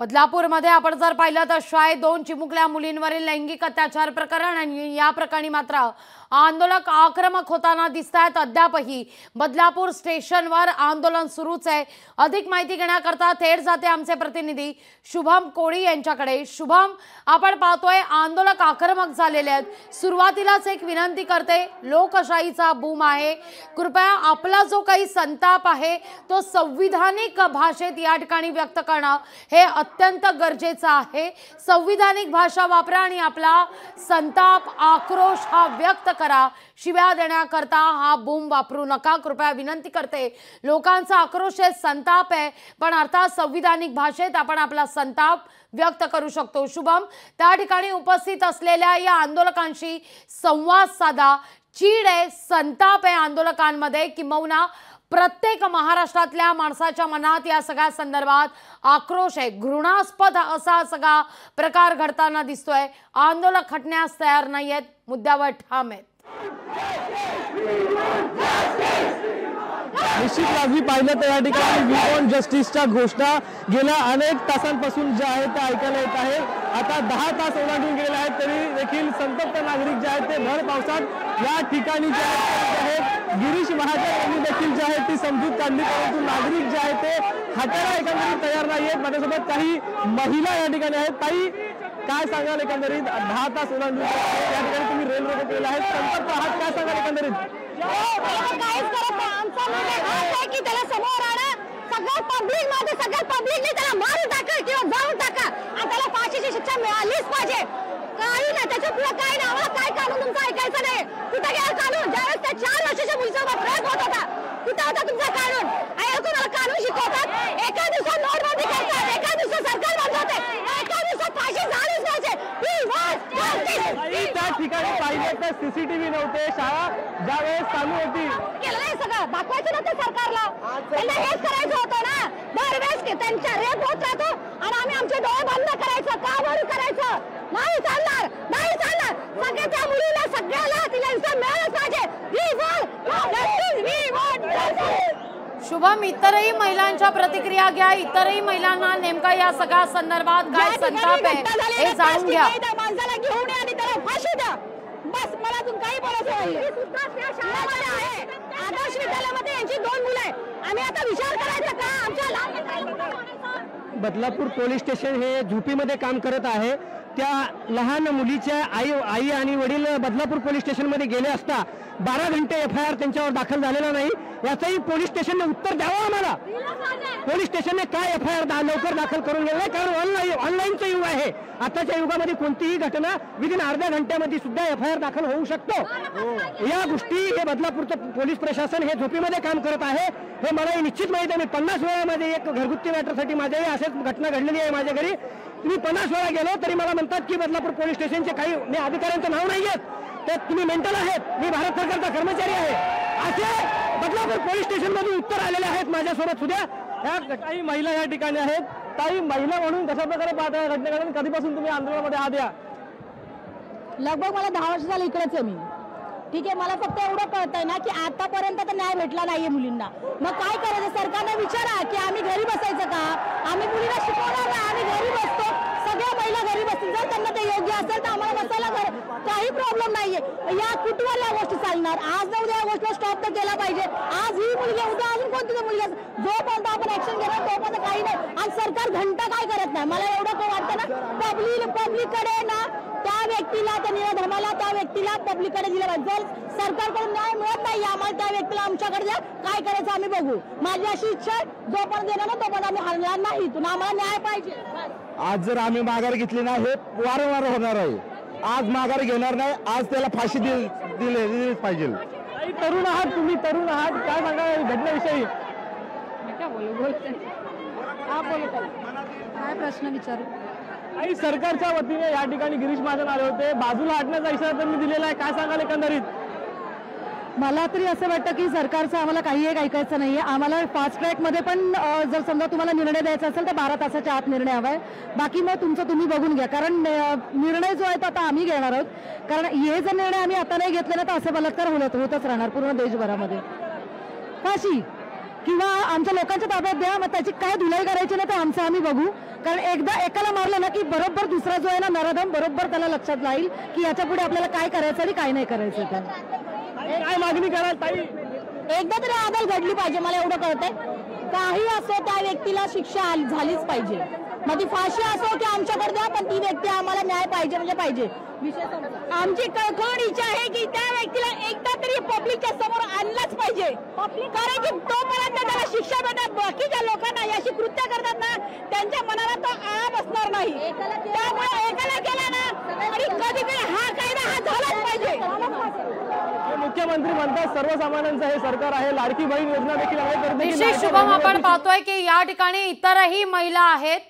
बदलापूरमध्ये आपण जर पाहिलं तर शाळेत 2 चिमुकल्या मुलींवरील लैंगिक अत्याचार प्रकरण आणि या प्रकरणी मात्र आंदोलक आक्रमक होताना दिसतात। अद्यापही बदलापूर स्टेशनवर आंदोलन सुरूच आहे। अधिक माहिती घेण्याकरता थेट जाते आमचे प्रतिनिधी शुभम कोळी यांच्याकडे। शुभम, आपण पाहतोय आंदोलक आक्रमक झालेले आहेत। सुरुवातीलाच एक विनंती करते, लोकशाहीचा बूम आहे, कृपया आपला जो काही संताप आहे तो संविधानिक भाषेत या ठिकाणी व्यक्त करणं हे अत्यंत गरजेचं आहे। संविधानिक भाषा वापरा आणि आपला संताप आक्रोश हा व्यक्त करा। शिव्या देण्याकरता हा बूम वापरू नका, कृपया विनंती करते। लोकांचा आक्रोश आहे, संताप आहे, पण अर्थात संविधानिक भाषेत आपण आपला संताप व्यक्त करू शकतो। शुभम, त्या ठिकाणी उपस्थित असलेल्या या आंदोलकांशी संवाद साधा। चीड आहे, संताप आहे आंदोलकांमध्ये, किंबहुना प्रत्येक महाराष्ट्रातल्या माणसाच्या मनात या सगळ्या संदर्भात आक्रोश आहे। घृणास्पद असा सगळा प्रकार घडताना दिसतोय। आंदोलक हटण्यास तयार नाहीयेत, मुद्द्यावर ठाम आहेत। निश्चित लाजमी पाहिलं तर या ठिकाणी वी वॉन्ट जस्टिसच्या घोषणा गेल्या अनेक तासांपासून ज्या आहेत त्या ऐकायला येत आहे। आता 10 तास ओलांडून गेले आहेत तरी देखील संतप्त नागरिक जे आहेत ते भर पावसात या ठिकाणी जे आहेत गिरीश महाजन यांनी देखील जे आहे ती समजूत काढली, परंतु नागरिक जे आहेत ते हटायला एकंदरीत तयार नाही आहेत। माझ्यासोबत काही महिला या ठिकाणी आहेत। ताई, काय सांगाल एकंदरीत 10 तास ओलांडून या ठिकाणी तुम्ही रेल रोको केलेला आहे, संतप्त आहात, काय सांगाल एकंदरीत? की त्याला समोर आणा, सगळं पब्लिक मध्ये सगळं पब्लिकने त्याला मारून टाका किंवा जाळून टाका आणि त्याला फाशीची शिक्षा मिळालीच पाहिजे। काही नाही, त्याच्या पुढे काय नाही, आम्हाला काय कानून तुमचं ऐकायचं नाही। कुठे गेला कानून? ज्यावेळेस त्या 4 वर्षाच्या मुलीचा प्रयोग होत होता, कुठे होता तुमचा कानून? तुम्हाला कानून शिकवतात, एका दिवसात नोटबंदी करतात, एका दिवसात सरकार बंद होते, एका दिवसात फाशी झालीच पाहिजे। त्या ठिकाणी पाहिजे तर सीसीटीव्ही नव्हते, शाळा ज्यावेळेस चालू होती केलं सगळं दाखवायचं नव्हतं सरकारला, त्यांना हेच करायचं होतं ना। दरवेळेस त्यांच्या रेप होत राहतो आणि आम्ही आमचे डोळे बंद करायचं, का बंद करायचं? नाही चालणार, नाही चालणार। सगळ्या त्या मुलीला सगळ्याला तिला इन्सान मिळालंच पाहिजे। शुभम, इतरही महिलांच्या प्रतिक्रिया घ्या। इतरही महिलांना नेमका या सगळ्या संदर्भात काय संताप आहे हे जाणून घ्या। माणसाला घेऊन या आणि त्याला फाशी द्या, बस। मला अजून काही बोलायचं नाही। आदर्श विद्यालयामध्ये यांची 2 मुलं आहे, आम्ही आता विचार करायचा का आमच्या लहान? बदलापूर पोलीस स्टेशन हे झोपीमध्ये काम करत आहे। त्या लहान मुलीच्या आई आणि वडील बदलापूर पोलीस स्टेशनमध्ये गेले असता 12 घंटे FIR त्यांच्यावर दाखल झालेला नाही। याचंही पोलीस स्टेशनने उत्तर द्यावं आम्हाला। पोलीस स्टेशनने काय FIR लवकर दाखल करून गेलं नाही, कारण ऑनलाईनचं युग आहे। आताच्या युगामध्ये कोणतीही घटना विदिन अर्ध्या घंट्यामध्ये सुद्धा FIR दाखल होऊ शकतो। या गोष्टी हे बदलापूरचं पोलीस प्रशासन हे झोपीमध्ये काम करत आहे हे मला निश्चित माहिती आहे। मी 50 वेळा मध्ये एक घरगुती मॅटरसाठी माझ्याही असेच घटना घडलेली आहे माझ्या घरी। तुम्ही 50 वेळा गेलो तरी मला म्हणतात की बदलापूर पोलीस स्टेशनचे काही अधिकाऱ्यांचं नाव नाही घेत, ते तुम्ही मेंटल आहेत, मी भारत सरकारचा कर्मचारी आहे, असे बदलापूर पोलीस स्टेशन मधून उत्तर आलेले आहेत माझ्यासोबत सुद्धा। या काही महिला या ठिकाणी आहेत। काही महिला म्हणून कशा प्रकारे पाहता घटनेकडे? कधीपासून तुम्ही आंदोलनामध्ये आहात? या लगभग मला 10 वर्ष झालं इकडेच आहे मी, ठीक आहे। मला फक्त एवढं कळतंय ना की आतापर्यंत तर न्याय भेटला नाहीये मुलींना। मग काय करायचं? सरकारने विचारा की आम्ही घरी बसायचं का? आम्ही मुलीला शिकवणार नाही, आम्ही घरी बसतो, सगळ्या महिला घरी बसतील। जर त्यांना ते योग्य असेल तर आम्हाला बसायला काही प्रॉब्लेम नाहीये। या कुठवर या गोष्टी चालणार? आज ना उद्या या गोष्टीला स्टॉप तर केला पाहिजे। आज ही मुलगी, उद्या अजून कोणती मुलगी, जोपर्यंत आपण ऍक्शन घेणार तोपर्यंत काही नाही। आणि सरकार घंटा काय करत नाही? मला एवढं वाटतं ना, पब्लिककडे ना त्या व्यक्तीला, त्या निराधर्माला, त्या व्यक्तीला पब्लिककडे दिलं पाहिजे। जर सरकारकडून न्याय मिळत नाही आम्हाला, त्या व्यक्तीला आमच्याकडे द्या, काय करायचं आम्ही बघू। माझी अशी इच्छा आहे, जोपर्यंत देणार ना तोपर्यंत आम्ही हरणार नाही, इथून आम्हाला न्याय पाहिजे। आज जर आम्ही माघार घेतली ना, हे वारंवार होणार आहे। आज माघार घेणार नाही, आज त्याला फाशी दिलीच पाहिजे। तरुण आहात तुम्ही, तरुण आहात, काय सांगा घटनेविषयी? काय प्रश्न विचारू? काही सरकारच्या वतीने या ठिकाणी गिरीश महाजन आले होते, बाजूला हटण्याचा इशारा त्यांनी दिलेला आहे, काय सांगाल एकंदरीत? मला तरी असं वाटतं की सरकारचं आम्हाला काही एक ऐकायचं नाहीये। आम्हाला फास्ट ट्रॅकमध्ये पण जर समजा तुम्हाला निर्णय द्यायचा असेल तर 12 तासाच्या आत निर्णय हवा आहे। बाकी मग तुमचं तुम्ही बघून घ्या, कारण निर्णय जो आहे तो आता आम्ही घेणार आहोत। कारण हे जर निर्णय आम्ही आता नाही घेतले ना तर असे बलात्कार होतच राहणार पूर्ण देशभरामध्ये। फाशी किंवा आमच्या लोकांच्या ताब्यात द्या, मग त्याची काय धुलाई करायची ना तर आमचं आम्ही बघू। कारण एकदा एकाला मारलं ना की बरोबर दुसरा जो आहे ना नराधम बरोबर त्याला लक्षात राहील की याच्या पुढे आपल्याला काय करायचं आणि काय नाही करायचं. काय मागणी कराल ताई? एकदा तरी अदल घडली पाहिजे, मला एवढं कळतंय. काही असो त्या व्यक्तीला शिक्षा झालीच पाहिजे. मग ती फाशी असो की आमच्याकडे द्या, पण ती व्यक्ती आम्हाला न्याय पाहिजे म्हणजे पाहिजे. आमची कळकळ इच्छा आहे की त्या व्यक्तीला एकदा तरी पब्लिकच्या समोर आणलंच पाहिजे. कारण की तोपर्यंत त्याला शिक्षा भेटत, बाकीच्या लोकांना याची कृत्य करतात ना त्यांच्या मनाला तो आळा बसणार नाही. त्यामुळे एकाला केला ना आणि कधीतरी हा कायदा हा झालाच पाहिजे. मुख्यमंत्री म्हणतात सर्वसामान्यांचं हे सरकार आहे, लाडकी बहीण योजना देखील आहे. निश्चित शुभम, आपण पाहतोय की या ठिकाणी इतरही महिला आहेत.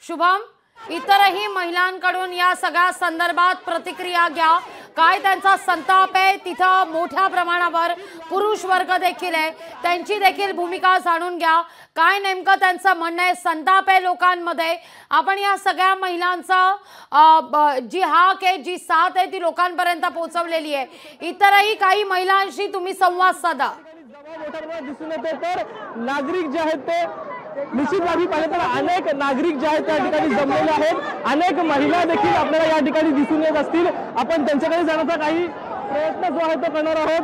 शुभम, इतरही महिलांकडून या सगळ्या संदर्भात प्रतिक्रिया घ्या. काय त्यांचा संताप आहे, तिथं मोठ्या प्रमाणावर पुरुष वर्ग देखील आहे, त्यांची देखील भूमिका जाणून घ्या. काय नेमकं त्यांचं म्हणणं आहे, संताप आहे लोकांमध्ये. आपण या सगळ्या महिलांचा जी हाक आहे, जी साथ आहे ती लोकांपर्यंत पोहोचवलेली आहे. इतरही काही महिलांशी तुम्ही संवाद साधा. दिसून येते तर नागरिक जे आहेत ते निश्चित लागली पाहिजे. तर अनेक नागरिक जे आहेत त्या ठिकाणी जमलेले आहेत, अनेक महिला देखील आपल्याला या ठिकाणी दिसून येत असतील. आपण त्यांच्याकडे जाण्याचा काही प्रयत्न जो आहे तो करणार आहोत.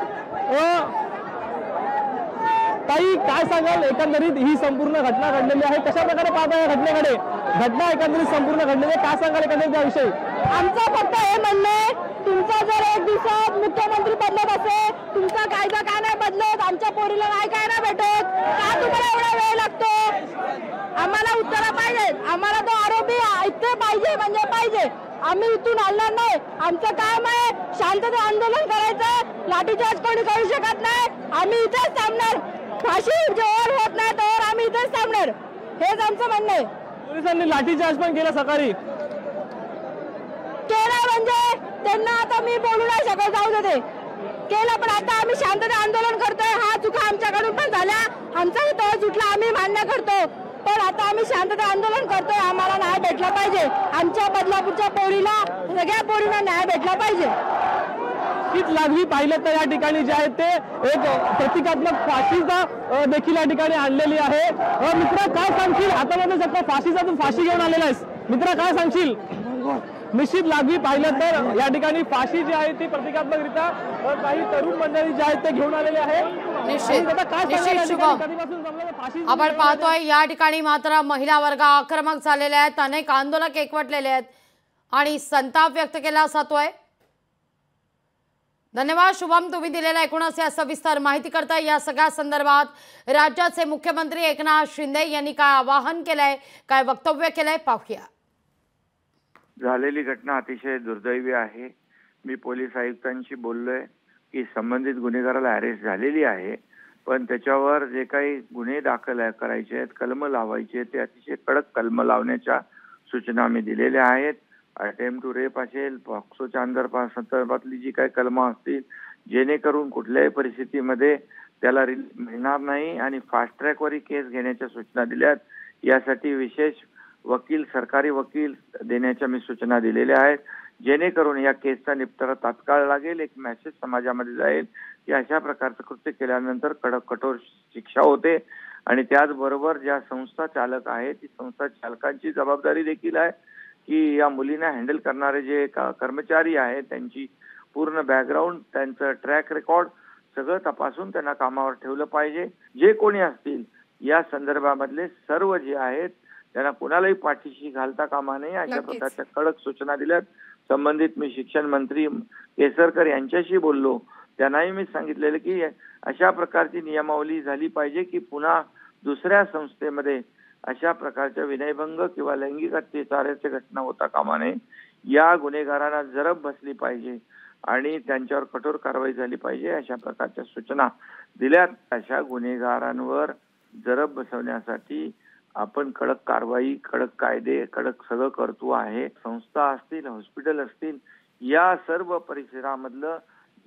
ताई, काय सांगाल एकंदरीत ही संपूर्ण घटना घडलेली आहे, कशा प्रकारे पाहता या घटनेकडे? घटना एकंदरीत संपूर्ण घडलेली आहे, काय सांगाल एकंदरीत त्याविषयी? आमचं फक्त हे म्हणणं आहे, तुमचा जर एक दिवसात मुख्यमंत्री बदलत असेल, तुमचा कायदा काय नाही बदलत, आमच्या पोरीला काय नाही भेटत, का तुम्हाला एवढा वेळ लागतो? आम्हाला उत्तर पाहिजेत. आम्हाला तो आरोपी इथे पाहिजे म्हणजे पाहिजे. आम्ही इथून हलणार नाही. आमचं काम आहे शांततेत आंदोलन करायचं. लाठीचार्ज कोणी करू शकत नाही. आम्ही इथेच थांबणार. फाशी जोर होत नाही तर आम्ही इथेच थांबणार. हेच आमचं म्हणणं आहे. पोलिसांनी लाठीचार्ज पण केला सकाळी. केला म्हणजे त्यांना आता मी बोलू नाही शकत, जाऊ दे. केलं, पण आता आम्ही शांततेत आंदोलन करतोय. हा चुका आमच्याकडून पण झाल्या, आमचाही तळ सुटला, आम्ही मान्य करतो. पण आता आम्ही शांततेत आंदोलन करतोय. आम्हाला न्याय भेटला पाहिजे. आमच्या बदलापूरच्या पोरीला, सगळ्या पोरींना न्याय भेटला पाहिजे. हीच लागली पाहिलं तर या ठिकाणी जे आहे ते एक प्रतिकात्मक फाशीचा देखील या ठिकाणी आणलेली आहे. मित्र, काय सांगशील? हातामध्ये सगळं फाशीचा तू फाशी घेऊन आलेला आहेस. मित्र, काय सांगशील? निश्चित लागली पाहिलं तर या ठिकाणी फाशी जी आहे ती प्रतिकात्मकरित्या काही तरुण मंडळी जे आहेत ते घेऊन आलेले आहे. आपण पाहतोय या ठिकाणी मात्र महिला वर्ग आक्रमक झालेले आहेत, अनेक आंदोलक एकवटलेले आहेत आणि संताप व्यक्त केला जातोय. धन्यवाद शुभम, तुम्ही दिलेल्या एकूणच या सविस्तर माहिती करता. या सगळ्या संदर्भात राज्याचे मुख्यमंत्री एकनाथ शिंदे यांनी काय आवाहन केलंय, काय वक्तव्य केलंय, पाहूया. झालेली घटना अतिशय दुर्दैवी आहे. मी पोलीस आयुक्तांशी बोललोय की संबंधित गुन्हेगाराला अरेस्ट झालेली आहे, पण त्याच्यावर जे काही गुन्हे दाखल करायचे आहेत, कलम लावायचे, ते अतिशय कडक कलम लावण्याच्या सूचना मी दिलेल्या आहेत. अटेम्प्ट टू रेप असेल, पॉक्सोच्या संदर्भातली जी काही कलमं असतील, जेणेकरून कुठल्याही परिस्थितीमध्ये त्याला मिळणार नाही आणि फास्ट ट्रॅकवरही केस घेण्याच्या सूचना दिल्यात. यासाठी विशेष वकील, सरकारी वकील देण्याच्या मी सूचना दिलेल्या आहेत, जेणेकरून या केसचा निपटारा तात्काळ लागेल. एक मेसेज समाजामध्ये जाईल की अशा प्रकारचं कृत्य केल्यानंतर कडक कठोर शिक्षा होते. आणि त्याचबरोबर ज्या संस्था चालक आहेत, ती संस्था चालकांची जबाबदारी देखील आहे की या मुलींना हँडल करणारे जे कर्मचारी आहेत त्यांची पूर्ण बॅकग्राऊंड, त्यांचं ट्रॅक रेकॉर्ड सगळं तपासून त्यांना कामावर ठेवलं पाहिजे. जे कोणी असतील या संदर्भामधले सर्व जे आहेत त्यांना कुणालाही पाठीशी घालता कामा नये, अशा प्रकारच्या कडक सूचना दिल्यात. संबंधित मी शिक्षण मंत्री केसरकर यांच्याशी बोललो, त्यांनाही मी सांगितलेलं की अशा प्रकारची नियमावली झाली पाहिजे की पुन्हा दुसऱ्या संस्थेमध्ये अशा प्रकारच्या विनयभंग किंवा लैंगिक अत्याचाराच्या घटना होता कामा नये. या गुन्हेगारांना जरब बसली पाहिजे आणि त्यांच्यावर कठोर कारवाई झाली पाहिजे, अशा प्रकारच्या सूचना दिल्यात. अशा गुन्हेगारांवर जरब बसवण्यासाठी आपण कडक कारवाई, कडक कायदे, कडक सगळं करतो आहे. संस्था असतील, हॉस्पिटल असतील, या सर्व परिसरामधलं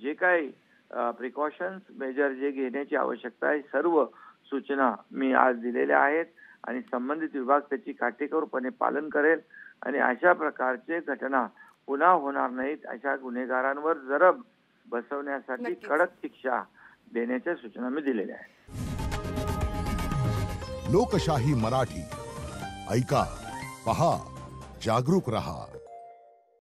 जे काही प्रिकॉशन्स मेजर जे घेण्याची आवश्यकता आहे, सर्व सूचना मी आज दिलेल्या आहेत आणि संबंधित विभाग त्याची काटेकोरपणे पालन करेल आणि अशा प्रकारचे घटना पुन्हा होणार नाहीत. अशा गुन्हेगारांवर जरब बसवण्यासाठी कडक शिक्षा देण्याच्या सूचना मी दिलेल्या आहेत. लोकशाही मराठी ऐका, पहा, जागरूक रहा.